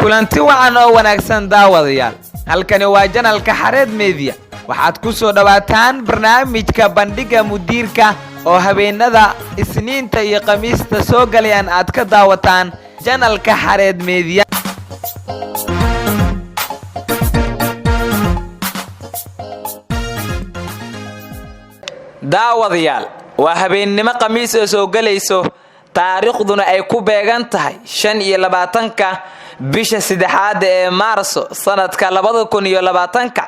kulanti wacan oo wanaagsan daawadayaal halkani waa janalka Xareed Media waxaad ku soo dhawaataan barnaamijka bandhiga mudiirka oo habeenada Isniinta iyo Khamiista soo galayaan aad ka daawataan janalka Xareed Media daawadayaal waa habeennimo Khamiis soo galayso taariikhduna ay ku beegan tahay 25 bisha saddexaad ee Maarso sanadka 2020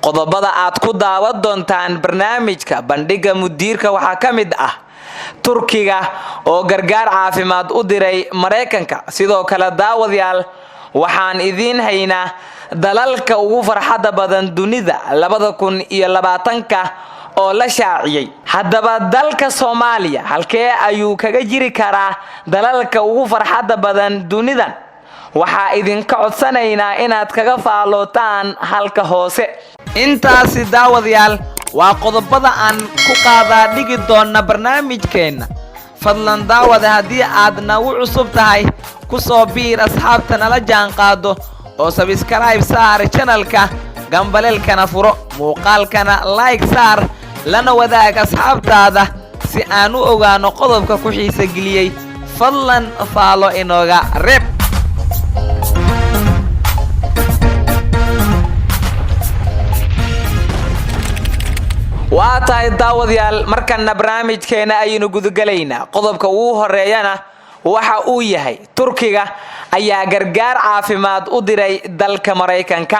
qodobada aad ku daawan doontaan barnaamijka bandhiga mudiirka waxaa kamid ah Turkiga oo gargaar caafimaad u diray Mareykanka sidoo kale daawadayaal waxaan idin haynaa dalalka ugu farxadda badan dunida 2020 oo la shaaciyay haddaba dalka Soomaaliya halkee ayuu kaga jiri karaa dalalka ugu farxadda badan dunidan waxa idinka codsanaynaa inaad kaga faalootaan halka hoose intaasi daawadayaal waa qodobada aan ku qaadaa dhigi doona barnaamijkeena fadlan daawada haddii aad nagu cusub tahay ku soo biir asxaabta nala jaan qaado oo subscribe saar channelka gambaleelkana furo muuqaalkana like saar lana wadaag asxaabtaada si aan u ogaano qodobka ku xiisa geliyay fadlan faalo inooga reeb waa tahay daawadayaal markana barnaamijkeena aynu gudugalaynaa qodobka ugu horeeyana waxa uu yahay Turkiga ayaa gargaar caafimaad u diray dalka Mareykanka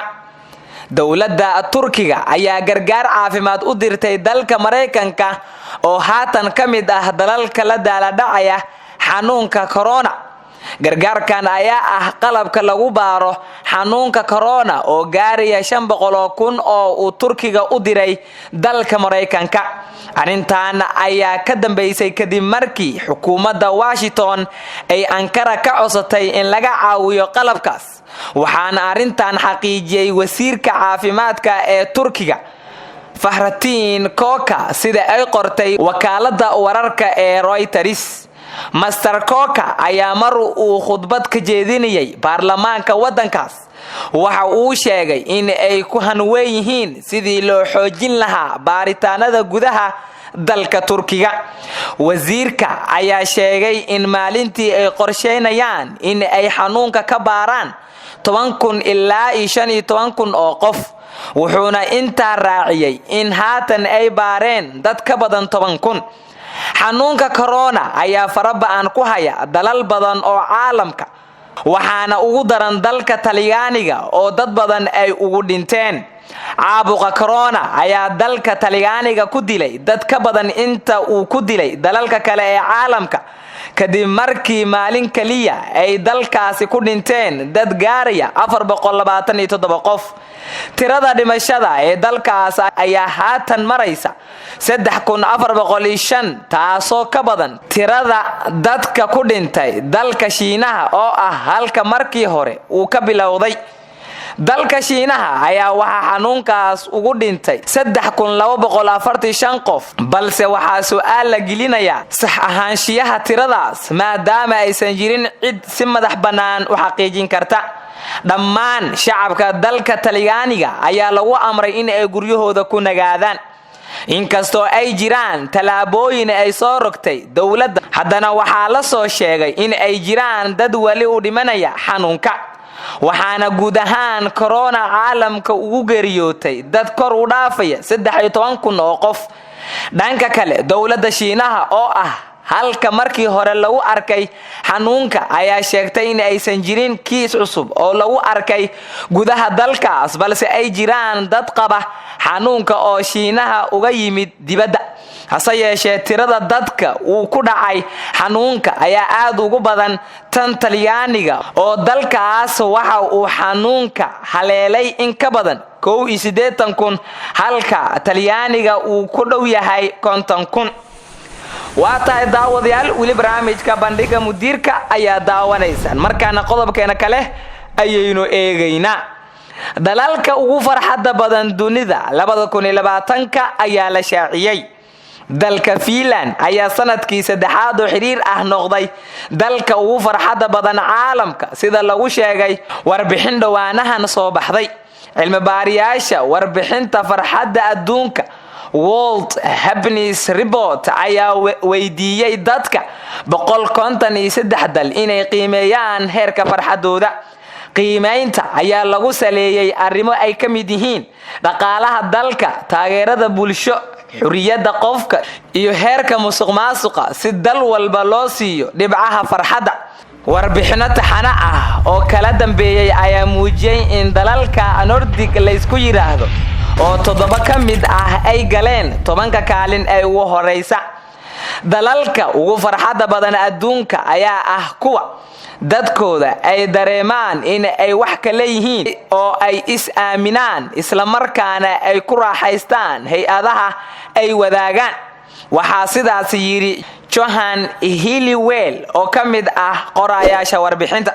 dawladda Turkiga ayaa gargaar caafimaad u dirtay dalka Mareykanka oo haatan kamid ah dalalka la daaladhacaya xanuunka corona gargaarkan ayaa ah qalabka lagu baaro xanuunka corona oo gaaraya 500,000 oo uu Turkiga u diray dalka Mareykanka arintan ayaa ka dambeysay kadib markii xukuumadda Washington ay Ankara ka codsatay in laga caawiyo qalabkaas waxaana arintan xaqiijiyay wasiirka caafimaadka ee Turkiga Fahrettin Koca sida ay qortay wakaaladda wararka ee Reuters Master Koca ayaa mar uu khudbad ka jeedinayay baarlamaanka wadankaas waxa uu sheegay in ay ku hanweyn yihiin sidii loo xoojin lahaa baaritaanada gudaha dalka Turkiga wasiirka ayaa sheegay in maalintii ay qorsheynayaan in ay xanuunka ka baaraan 10,000 ilaa 15,000 oo qof wuxuuna intaa raaciyay in haatan ay baareen dad ka badan 10,000 xanuunka corona ayaa faraba'an ku haya dalal badan oo caalamka waxaana ugu daran dalka Talyaaniga oo dad badan ay ugu dhinteen caabuqa corona ayaa dalka Talyaaniga ku dilay dad ka badan inta uu ku dilay dalalka kale ee caalamka kadib markii maalin kaliya ay dalkaasi ku dhinteen dad gaaraya 427 qof tirada dhimashada ee dalkaas ayaa haatan maraysa 3,405 taasoo ka badan tirada dadka ku dhintay dalka Shiinaha oo ah halka markii hore uu ka bilowday dalka Shiinaha ayaa waxa xanuunkaas ugu dhintay 3,245 qof balse waxa su'aal la gelinayaa sax ahaanshiyaha tiradaas maadaama aysan jirin cid si madax bannaan u xaqiijin karta dhammaan shacabka dalka Talyaaniga ayaa lagu amray in ay guryahooda ku nagaadaan inkastoo ay jiraan talaabooyin ay soo rogtay dawladda haddana waxaa la soo sheegay in ay jiraan dad wali u dhimanaya xanuunka waxaana guud ahaan corona caalamka ugu geeriyootay dad kor u dhaafaya 13,000 oo qof dhanka kale dawladda Shiinaha oo ah halka markii hore lagu arkay xanuunka ayaa sheegtay in aysan jirin kiis cusub oo lagu arkay gudaha dalkaas balse ay jiraan dad qaba xanuunka oo Shiinaha uga yimid dibadda hase yeeshee tirada dadka uu ku dhacay xanuunka ayaa aad ugu badan tan Talyaaniga oo dalkaas waxa uu xanuunka haleelay in ka badan 81,000 halka Talyaaniga uu ku dhow yahay 50,000 waa tahay daawadayaal weli barnaamijka bandhiga mudiirka ayaa daawanaysaan markaana qodobkeena kale ayaynu eegaynaa dalalka ugu farxadda badan dunida 2020 ayaa la shaaciyay dalka Finland ayaa sanadkii saddexaad oo xiriir ah noqday dalka ugu farxadda badan caalamka sida lagu sheegay warbixin dhawaanahan soo baxday. cilmi baariyaasha warbixinta farxadda adduunka World Happiness Report ayaa weydiiyay dadka 153 dal inay qiimeeyaan heerka farxadooda. qiimeynta ayaa lagu saleeyay arrimo ay ka mid yihiin dhaqaalaha dalka, taageerada bulsho, xuriyadda qofka iyo heerka musuqmaasuqa si dal walba loo siiyo dhibcaha farxadda. warbixino taxane ah oo kala dambeeyay ayaa muujiyay in dalalka Nordic la isku yiraahdo oo 7 ka mid ah ay galeen 10ka kaalin ee ugu horeysa. dalalka ugu farxadda badan adduunka ayaa ah kuwa dadkooda ay dareemaan in ay wax ka leeyihiin oo ay is-aaminaan isla markaana ay ku raaxaystaan hay'adaha ay wadaagaan. waxaa sidaas yiri Johan Hiliwell oo ka mid ah qorayaasha warbixinta.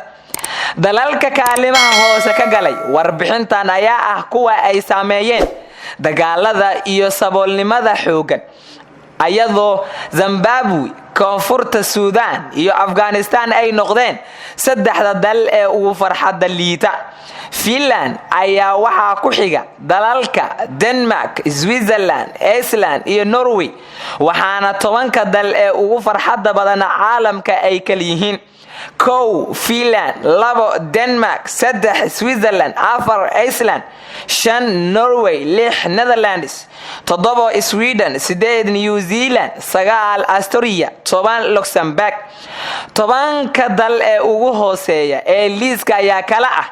dalalka kaalimaha hoose ka galay warbixintan ayaa ah kuwa ay saameeyeen dagaalada iyo saboolnimada xoogan, ayadoo Zimbabwe, Koonfurta Suudaan iyo Afghanistan ay noqdeen 3 dal ee ugu farxadda liita. Finland ayaa waxaa ku xiga dalalka Denmark, Switzerland, Iceland iyo Norway, waxaana 10ka dal ee ugu farxadda badan caalamka ay kala yihiin: 1 Finland, 2 Denmark, 3 Switzerland, 4 Iceland, 5 Norway, 6 Netherlands, 7 Sweden, 8 New Zealand, 9 Austria, 10 Luxembourg. 10ka dal ee ugu hooseeya ee liiska ayaa kala ah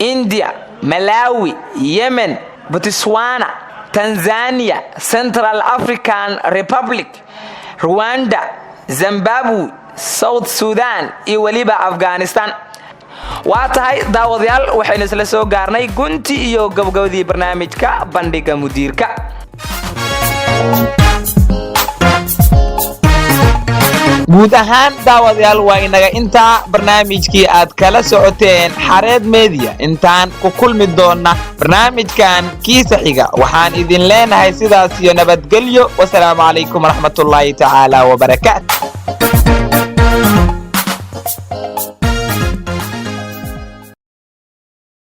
India, Malawi, Yemen, Botswana, Tanzania, Central African Republic, Rwanda, Zimbabwe, South Sudan iyo waliba Afghanistan. waa tahay daawadayaal, waxaynu isla soo gaarnay gunti iyo gabagabadii barnaamijka bandhiga mudiirka. guud ahaan daawadayaal waa inaga intaa barnaamijkii aad kala socoteen Xareed Media. intaan ku kulmi doona barnaamijkan kiisa xiga waxaan idin leenahay sidaas iyo nabadgelyo. wassalaamu calaykum waraxmatullaahi tacaala wabarakaatu.